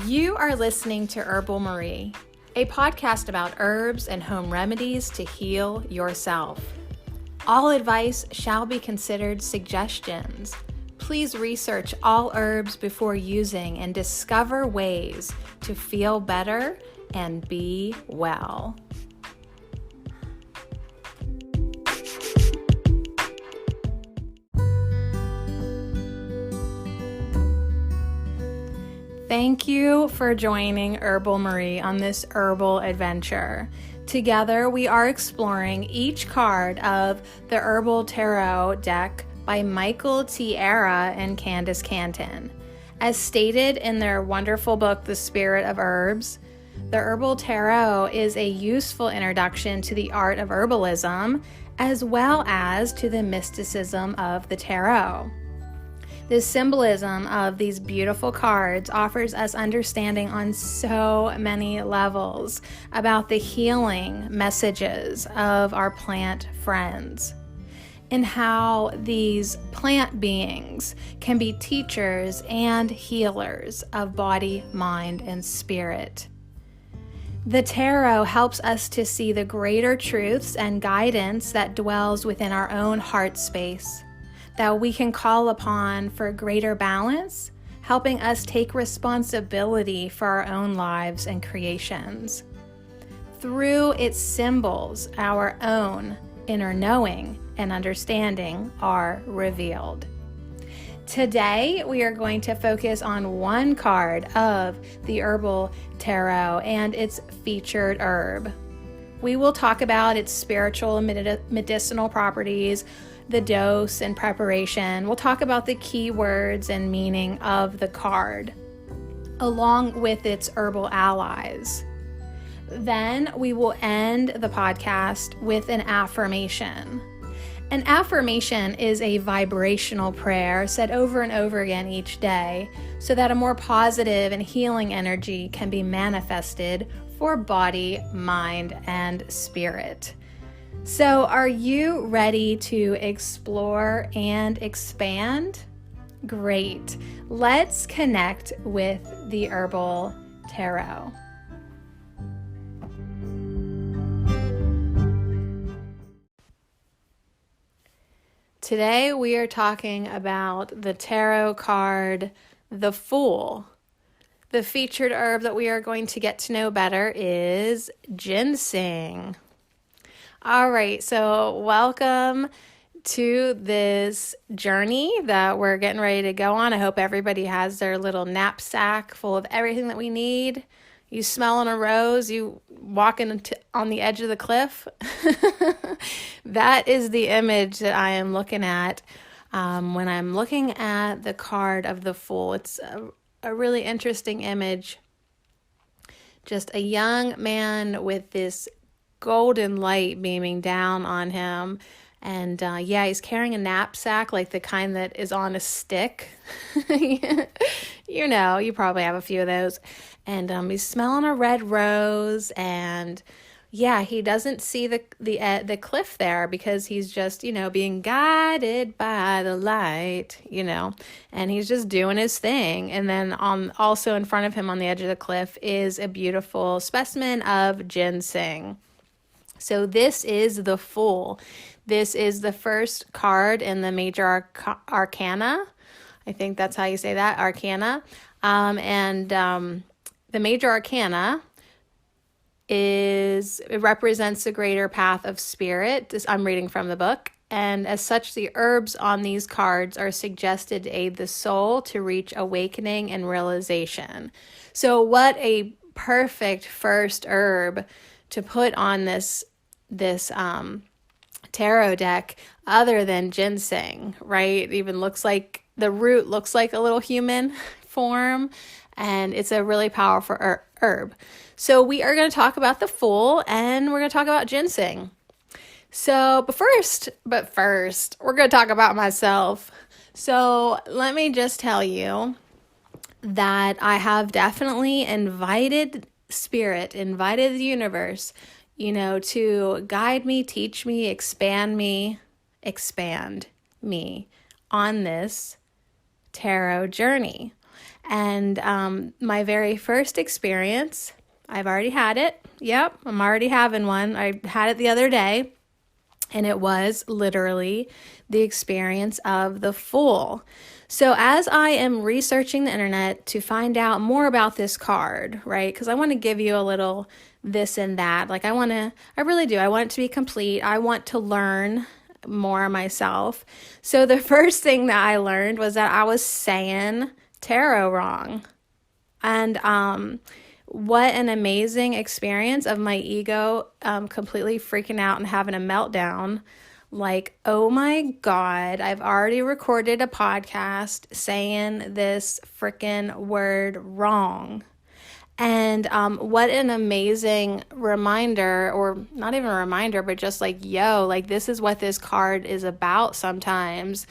You are listening to Herbal Marie, a podcast about herbs and home remedies to heal yourself. All advice shall be considered suggestions. Please research all herbs before using and discover ways to feel better and be well. Thank you for joining Herbal Marie on this herbal adventure. Together, we are exploring each card of the Herbal Tarot deck by Michael T. Era and Candace Canton. As stated in their wonderful book, The Spirit of Herbs, the Herbal Tarot is a useful introduction to the art of herbalism, as well as to the mysticism of the tarot. The symbolism of these beautiful cards offers us understanding on so many levels about the healing messages of our plant friends and how these plant beings can be teachers and healers of body, mind, and spirit. The tarot helps us to see the greater truths and guidance that dwells within our own heart space, that we can call upon for greater balance, helping us take responsibility for our own lives and creations. Through its symbols, our own inner knowing and understanding are revealed. Today, we are going to focus on one card of the Herbal Tarot and its featured herb. We will talk about its spiritual and medicinal properties, the dose and preparation. We'll talk about the key words and meaning of the card, along with its herbal allies. Then we will end the podcast with an affirmation. An affirmation is a vibrational prayer said over and over again each day so that a more positive and healing energy can be manifested for body, mind, and spirit. So, are you ready to explore and expand? Great. Let's connect with the Herbal Tarot. Today we are talking about the tarot card, the Fool. The featured herb that we are going to get to know better is ginseng. All right, so welcome to this journey that we're getting ready to go on. I hope everybody has their little knapsack full of everything that we need. You smelling a rose, you walking on the edge of the cliff. That is the image that I am looking at when I'm looking at the card of the Fool. It's a really interesting image. Just a young man with this golden light beaming down on him, and he's carrying a knapsack, like the kind that is on a stick. You probably have a few of those, and he's smelling a red rose, and he doesn't see the cliff there because he's just being guided by the light, and he's just doing his thing. And then also in front of him on the edge of the cliff is a beautiful specimen of ginseng. So this is the Fool. This is the first card in the major arcana. I think that's how you say that, arcana. The major arcana it represents the greater path of spirit. I'm reading from the book. And as such, the herbs on these cards are suggested to aid the soul to reach awakening and realization. So what a perfect first herb to put on this tarot deck other than ginseng, right? It even looks like the root looks like a little human form, and it's a really powerful herb. So we are going to talk about the Fool, and we're going to talk about ginseng. But first, we're going to talk about myself. So let me just tell you that I have definitely invited the universe, to guide me, teach me, expand me on this tarot journey. And my very first experience, I've already had it. Yep, I'm already having one. I had it the other day, and it was literally the experience of the Fool. So as I am researching the internet to find out more about this card, right? Because I want to give you a little this and that. Like I really do. I want it to be complete. I want to learn more myself. So the first thing that I learned was that I was saying tarot wrong. And what an amazing experience of my ego completely freaking out and having a meltdown. Like, oh my God, I've already recorded a podcast saying this freaking word wrong. And what an amazing reminder, or not even a reminder, but just like, yo, like this is what this card is about sometimes.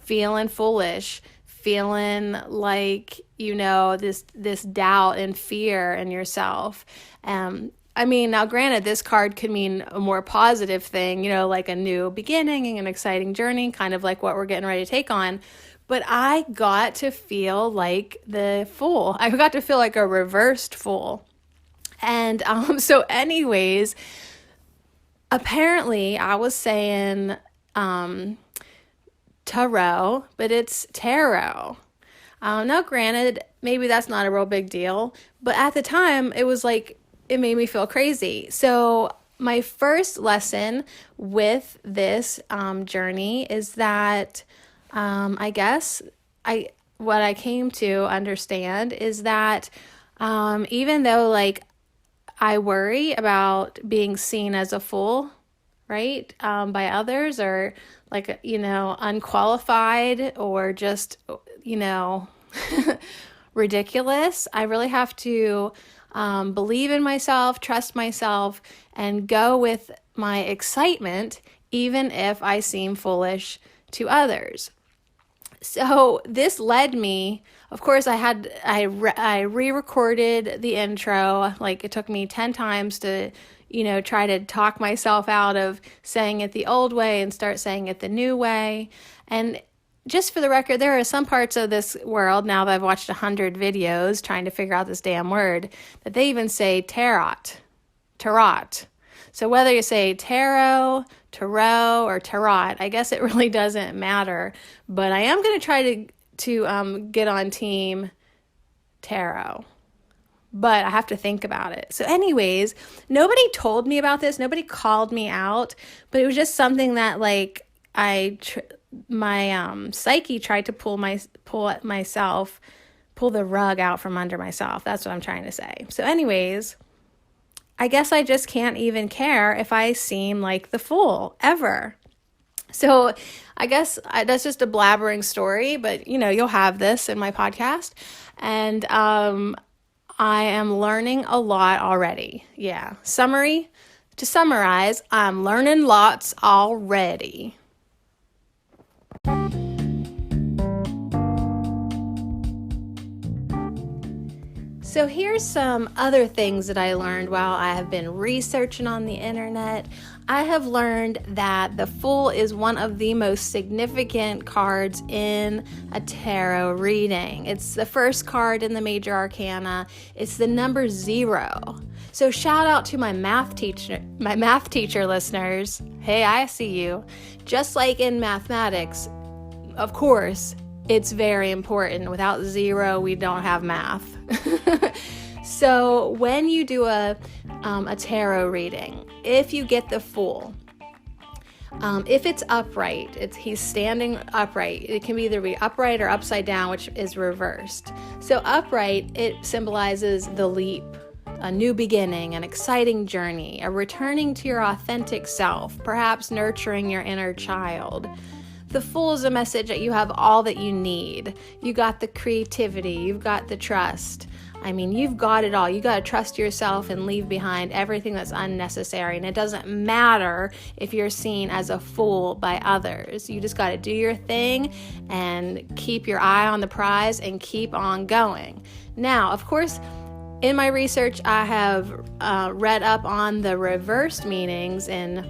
Feeling foolish, feeling like, this doubt and fear in yourself. I mean, now granted, this card could mean a more positive thing, like a new beginning and an exciting journey, kind of like what we're getting ready to take on. But I got to feel like the Fool. I got to feel like a reversed Fool. And so anyways, apparently I was saying tarot, but it's tarot. Now granted, maybe that's not a real big deal, but at the time it was like, it made me feel crazy. So my first lesson with this journey is that I guess what I came to understand is that even though like I worry about being seen as a fool, right, by others, or like, unqualified, or just, ridiculous, I really have to believe in myself, trust myself, and go with my excitement, even if I seem foolish to others. So this led me, of course, I re-recorded the intro. Like it took me 10 times to, try to talk myself out of saying it the old way and start saying it the new way. And just for the record, there are some parts of this world, now that I've watched 100 videos trying to figure out this damn word, that they even say tarot. So whether you say tarot, or tarot, I guess it really doesn't matter. But I am going to try to get on team tarot. But I have to think about it. So anyways, nobody told me about this. Nobody called me out. But it was just something that like my psyche tried to pull the rug out from under myself. That's what I'm trying to say. So anyways, I guess I just can't even care if I seem like the fool ever. So I guess that's just a blabbering story, but you'll have this in my podcast. And I am learning a lot already. Yeah. To summarize, I'm learning lots already. So here's some other things that I learned while I have been researching on the internet. I have learned that the Fool is one of the most significant cards in a tarot reading. It's the first card in the major arcana. It's the number 0. So shout out to my math teacher listeners. Hey, I see you. Just like in mathematics, of course, it's very important. Without 0, we don't have math. So when you do a tarot reading, if you get the Fool, if it's upright, he's standing upright. It can either be upright or upside down, which is reversed. So upright, it symbolizes the leap, a new beginning, an exciting journey, a returning to your authentic self, perhaps nurturing your inner child. The Fool is a message that you have all that you need. You got the creativity, you've got the trust. I mean, you've got it all. You got to trust yourself and leave behind everything that's unnecessary. And it doesn't matter if you're seen as a fool by others. You just got to do your thing and keep your eye on the prize and keep on going. Now, of course, in my research, I have read up on the reversed meanings in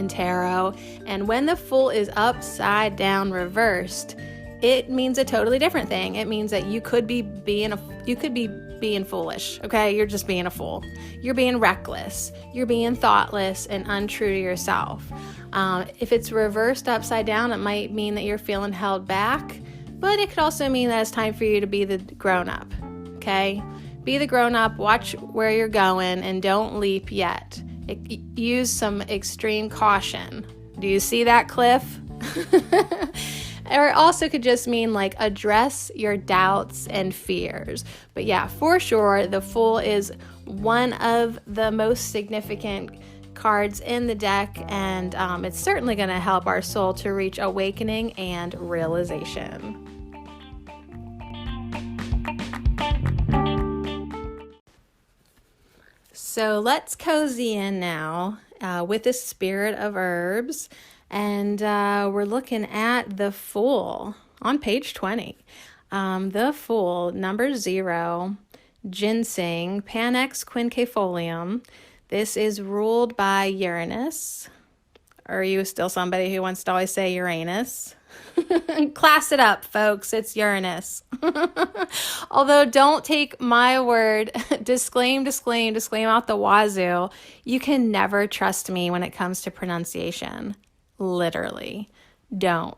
tarot. And when the Fool is upside down reversed, it means a totally different thing. It means that you could be being foolish, okay? You're just being a fool. You're being reckless. You're being thoughtless and untrue to yourself. If it's reversed upside down, it might mean that you're feeling held back, but it could also mean that it's time for you to be the grown-up, okay? Be the grown-up, watch where you're going, and don't leap yet. Use some extreme caution. Do you see that, Cliff? Or it also could just mean like address your doubts and fears. But yeah, for sure, the Fool is one of the most significant cards in the deck, and it's certainly going to help our soul to reach awakening and realization. So let's cozy in now with the spirit of herbs. And we're looking at the Fool on page 20. The Fool, number 0, Ginseng, Panax quinquefolium. This is ruled by Uranus. Are you still somebody who wants to always say Uranus? Class it up, folks. It's Uranus. Although don't take my word, disclaim out the wazoo. You can never trust me when it comes to pronunciation. Literally. Do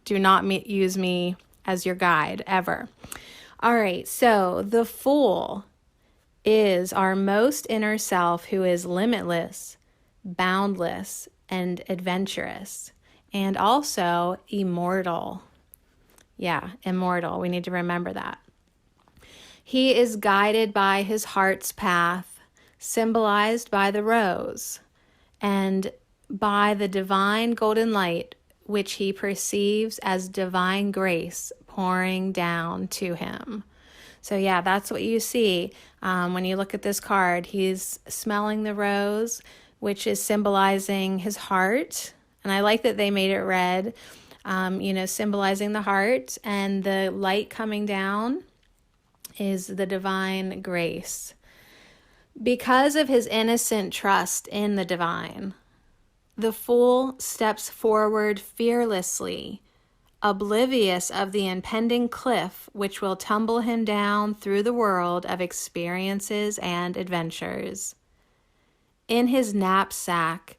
not use me as your guide ever. All right, so the Fool is our most inner self, who is limitless, boundless, and adventurous, and also immortal. Yeah, immortal. We need to remember that. He is guided by his heart's path, symbolized by the rose, and by the divine golden light, which he perceives as divine grace pouring down to him. So yeah, that's what you see when you look at this card. He's smelling the rose, which is symbolizing his heart. And I like that they made it red, symbolizing the heart. And the light coming down is the divine grace. Because of his innocent trust in the divine, the Fool steps forward fearlessly, oblivious of the impending cliff which will tumble him down through the world of experiences and adventures. In his knapsack,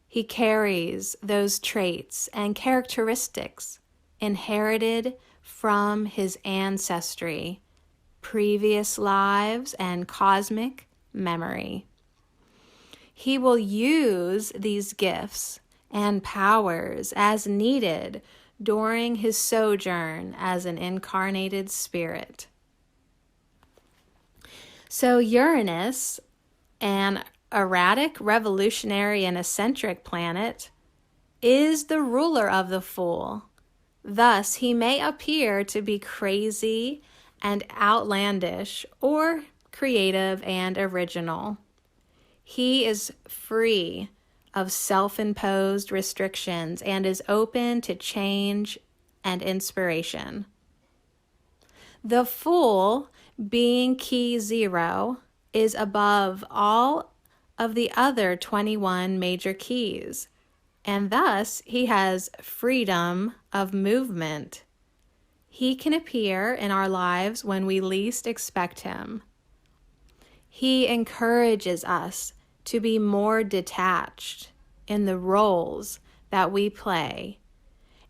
he carries those traits and characteristics inherited from his ancestry, previous lives, and cosmic memory. He will use these gifts and powers as needed during his sojourn as an incarnated spirit. So Uranus, an erratic, revolutionary, and eccentric planet, is the ruler of the Fool. Thus, he may appear to be crazy and outlandish, or creative and original. He is free of self-imposed restrictions and is open to change and inspiration. The Fool, being key 0, is above all of the other 21 major keys, and thus he has freedom of movement. He can appear in our lives when we least expect him. He encourages us to be more detached in the roles that we play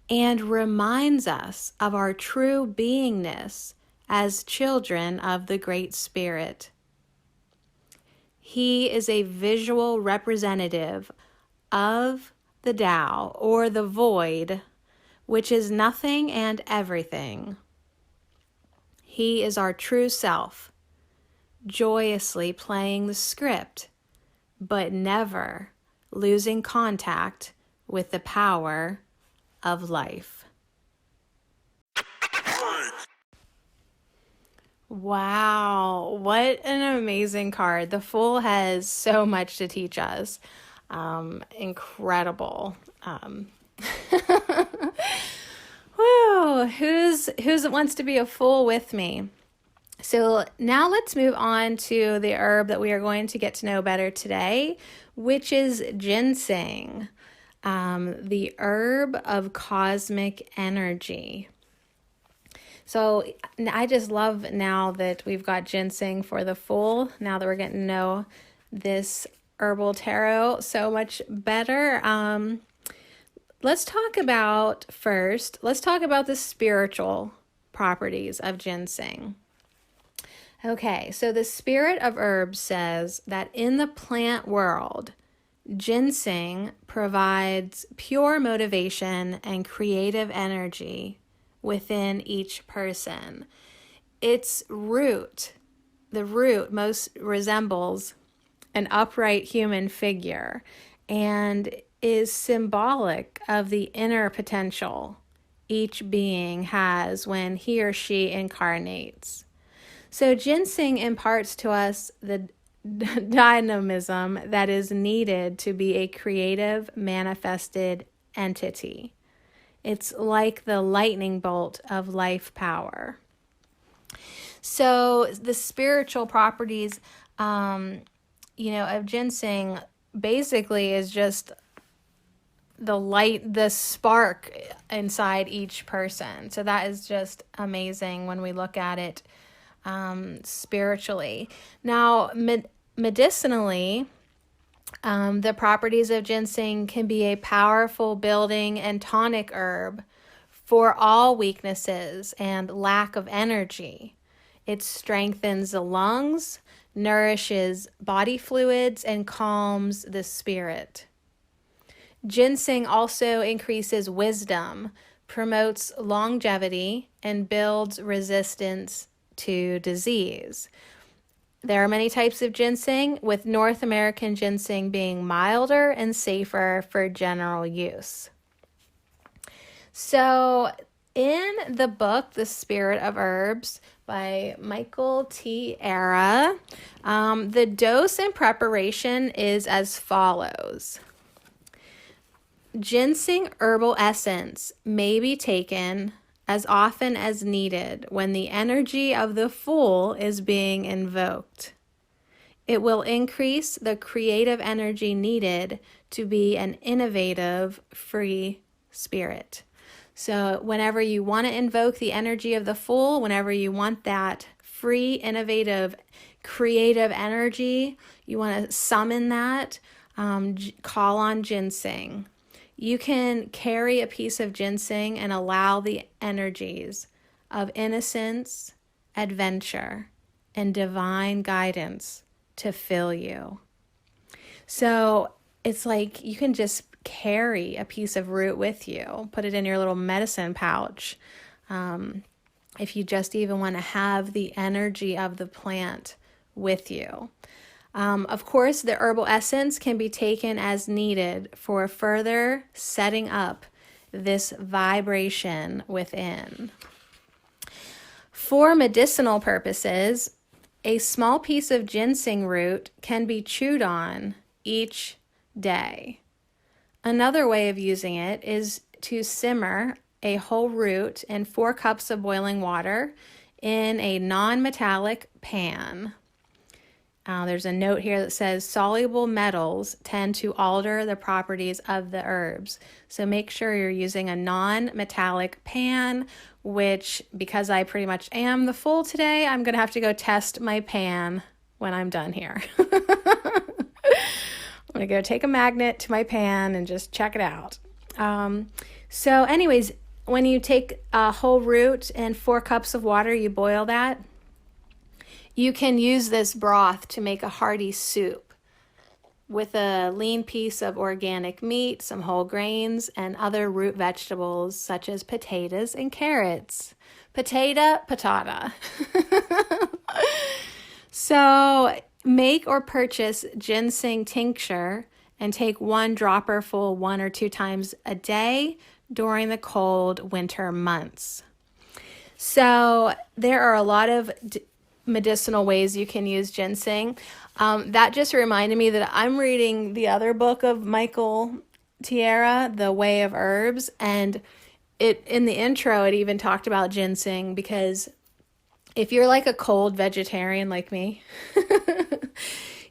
and reminds us of our true beingness as children of the Great Spirit. He is a visual representative of the Tao, or the void, which is nothing and everything. He is our true self, joyously playing the script, but never losing contact with the power of life. Wow, what an amazing card. The Fool has so much to teach us. Incredible. Woo, who's wants to be a fool with me? So now let's move on to the herb that we are going to get to know better today, which is ginseng, the herb of cosmic energy. So I just love now that we've got ginseng for the full, now that we're getting to know this herbal tarot so much better. Let's talk about the spiritual properties of ginseng. Okay, so the Spirit of Herbs says that in the plant world, ginseng provides pure motivation and creative energy within each person. Its root, the root most resembles an upright human figure and is symbolic of the inner potential each being has when he or she incarnates. So ginseng imparts to us the dynamism that is needed to be a creative, manifested entity. It's like the lightning bolt of life power. So the spiritual properties, of ginseng basically is just the spark inside each person. So that is just amazing when we look at it spiritually. Now, medicinally, the properties of ginseng can be a powerful building and tonic herb for all weaknesses and lack of energy. It strengthens the lungs, nourishes body fluids, and calms the spirit. Ginseng also increases wisdom, promotes longevity, and builds resistance to disease. There are many types of ginseng, with North American ginseng being milder and safer for general use. So in the book, The Spirit of Herbs by Michael T. Era, the dose and preparation is as follows. Ginseng herbal essence may be taken as often as needed when the energy of the Fool is being invoked. It will increase the creative energy needed to be an innovative, free spirit. So whenever you want to invoke the energy of the Fool, whenever you want that free, innovative, creative energy, you want to summon that, call on ginseng. You can carry a piece of ginseng and allow the energies of innocence, adventure, and divine guidance to fill you. So it's like you can just carry a piece of root with you, put it in your little medicine pouch. If you just even want to have the energy of the plant with you. Of course, the herbal essence can be taken as needed for further setting up this vibration within. For medicinal purposes, a small piece of ginseng root can be chewed on each day. Another way of using it is to simmer a whole root in 4 cups of boiling water in a non-metallic pan. There's a note here that says soluble metals tend to alter the properties of the herbs. So make sure you're using a non-metallic pan, which, because I pretty much am the Fool today, I'm going to have to go test my pan when I'm done here. I'm going to go take a magnet to my pan and just check it out. So anyways, when you take a whole root and 4 cups of water, you boil that. You can use this broth to make a hearty soup with a lean piece of organic meat, some whole grains, and other root vegetables such as potatoes and carrots. Patata. So make or purchase ginseng tincture and take 1 dropper full 1 or 2 times a day during the cold winter months. So there are a lot of medicinal ways you can use ginseng. That just reminded me that I'm reading the other book of Michael Tierra, The Way of Herbs, and it in the intro it even talked about ginseng, because if you're like a cold vegetarian like me,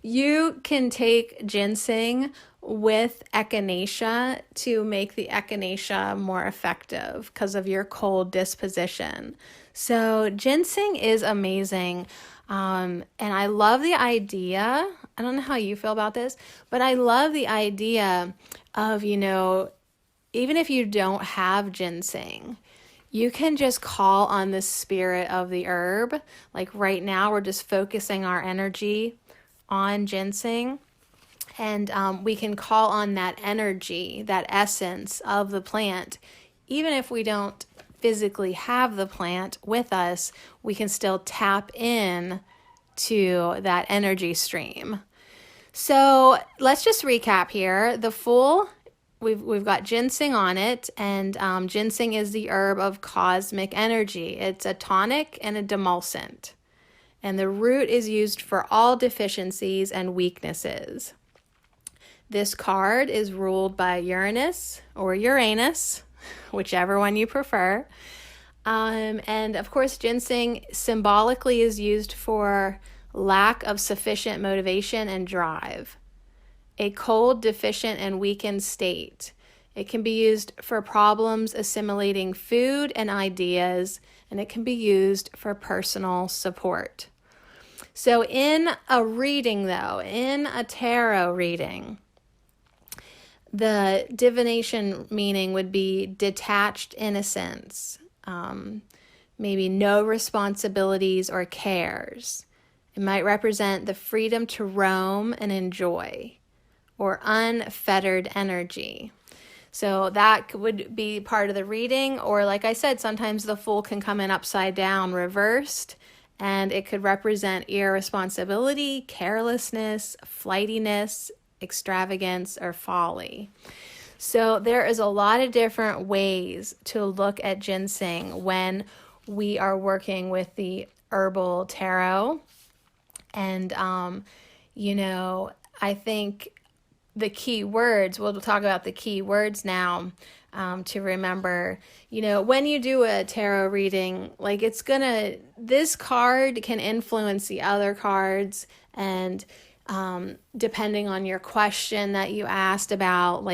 you can take ginseng with echinacea to make the echinacea more effective because of your cold disposition. So ginseng is amazing. And I love the idea. I don't know how you feel about this, but I love the idea of, even if you don't have ginseng, you can just call on the spirit of the herb. Like right now, we're just focusing our energy on ginseng. And we can call on that energy, that essence of the plant. Even if we don't physically have the plant with us, we can still tap in to that energy stream. So let's just recap here. The full, we've got ginseng on it, and ginseng is the herb of cosmic energy. It's a tonic and a demulcent. And the root is used for all deficiencies and weaknesses. This card is ruled by Uranus or Uranus, whichever one you prefer. And of course, ginseng symbolically is used for lack of sufficient motivation and drive, a cold, deficient, and weakened state. It can be used for problems assimilating food and ideas, and it can be used for personal support. So in a reading, though, in a tarot reading, the divination meaning would be detached innocence, maybe no responsibilities or cares. It might represent the freedom to roam and enjoy, or unfettered energy. So that would be part of the reading, or like I said, sometimes the Fool can come in upside down, reversed, and it could represent irresponsibility, carelessness, flightiness, extravagance, or folly. So there is a lot of different ways to look at ginseng when we are working with the herbal tarot. And, I think the key words, we'll talk about the key words now to remember, when you do a tarot reading, like this card can influence the other cards, and depending on your question that you asked about,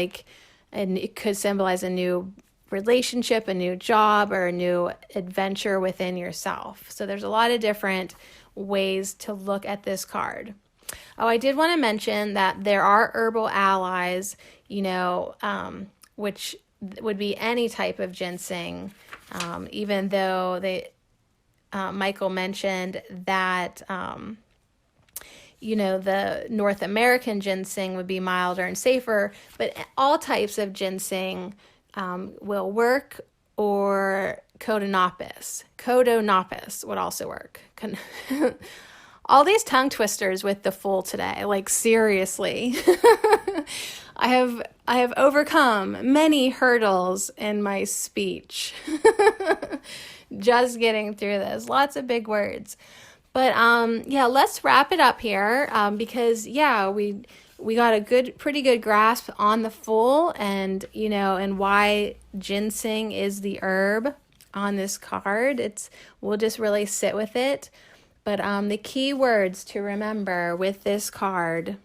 and it could symbolize a new relationship, a new job, or a new adventure within yourself. So there's a lot of different ways to look at this card. Oh, I did want to mention that there are herbal allies, which would be any type of ginseng, even though Michael mentioned that, the North American ginseng would be milder and safer, but all types of ginseng will work, or Codonopis would also work. All these tongue twisters with the Fool today, seriously. I have overcome many hurdles in my speech. Just getting through this. Lots of big words. But let's wrap it up here because we got a pretty good grasp on the Fool, and and why ginseng is the herb on this card. We'll just really sit with it. But the key words to remember with this card,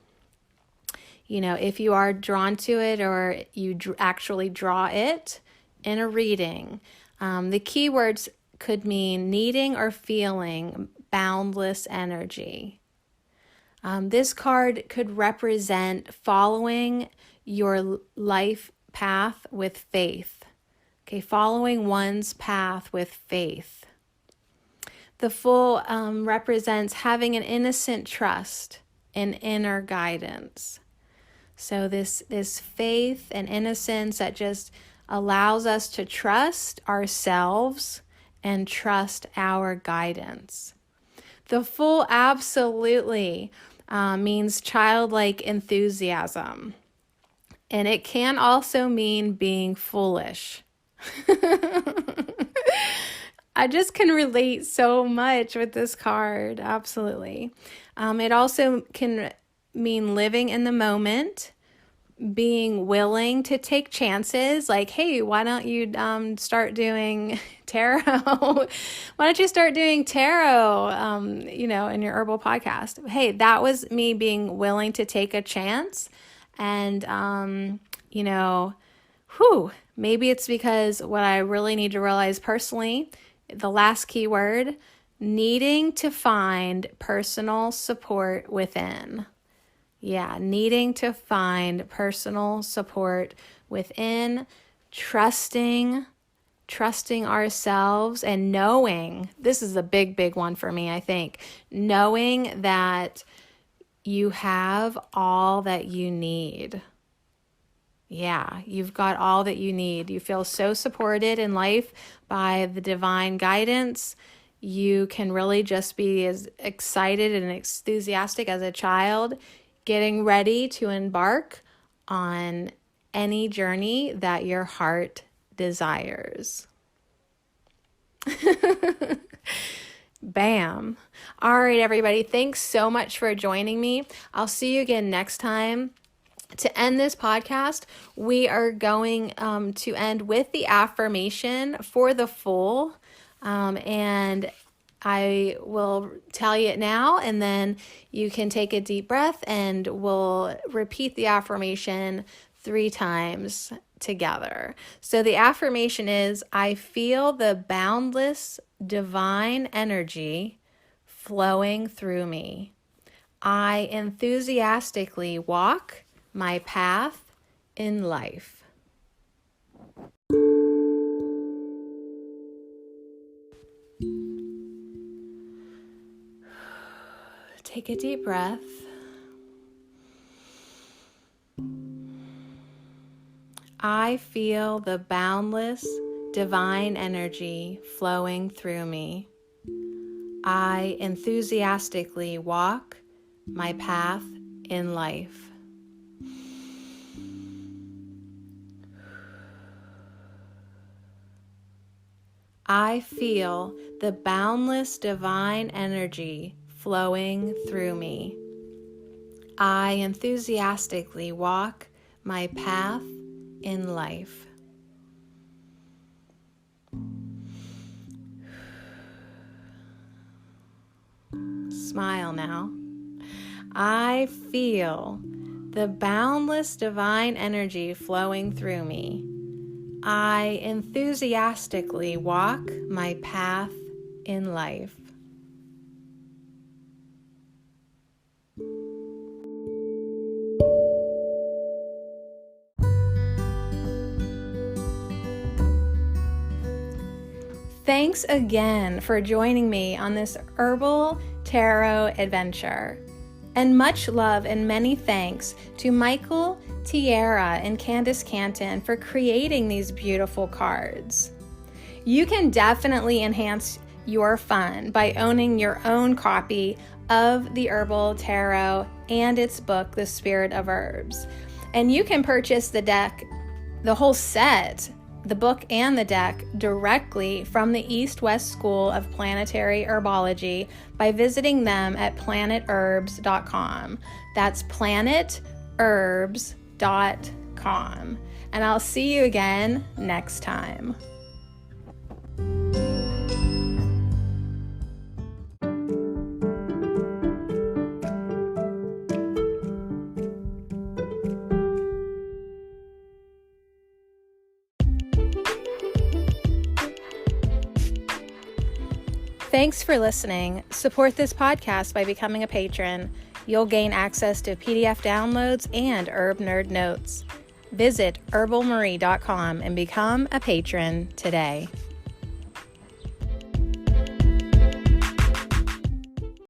if you are drawn to it or you actually draw it in a reading, the key words could mean needing or feeling boundless energy. This card could represent following your life path with faith. Okay, following one's path with faith. The Fool represents having an innocent trust in inner guidance. So this faith and innocence that just allows us to trust ourselves and trust our guidance. The Fool absolutely means childlike enthusiasm. And it can also mean being foolish. I just can relate so much with this card. Absolutely. It also can mean living in the moment, being willing to take chances. Like, hey, why don't you start doing tarot? Why don't you start doing tarot, in your herbal podcast? Hey, that was me being willing to take a chance And, maybe it's because what I really need to realize personally, the last key word, needing to find personal support within. Yeah, needing to find personal support within, trusting ourselves, and knowing, this is a big one for me, I think, knowing that you have all that you need. Yeah, you've got all that you need. You feel so supported in life by the divine guidance. You can really just be as excited and enthusiastic as a child, getting ready to embark on any journey that your heart desires. Bam. All right, everybody. Thanks so much for joining me. I'll see you again next time. To end this podcast, we are going to end with the affirmation for the full. And I will tell you it now, and then you can take a deep breath and we'll repeat the affirmation 3 times together. So the affirmation is, I feel the boundless divine energy flowing through me. I enthusiastically walk my path in life. Take a deep breath. I feel the boundless divine energy flowing through me. I enthusiastically walk my path in life. I feel the boundless divine energy flowing through me. I enthusiastically walk my path in life. Smile now. I feel the boundless divine energy flowing through me. I enthusiastically walk my path in life. Thanks again for joining me on this Herbal Tarot adventure. And much love and many thanks to Michael, Tiara, and Candace Canton for creating these beautiful cards. You can definitely enhance your fun by owning your own copy of the Herbal Tarot and its book, The Spirit of Herbs. And you can purchase the deck, the whole set, the book and the deck, directly from the East-West School of Planetary Herbology by visiting them at planetherbs.com. That's planetherbs.com. And I'll see you again next time. Thanks for listening. Support this podcast by becoming a patron. You'll gain access to PDF downloads and Herb Nerd notes. Visit herbalmarie.com and become a patron today.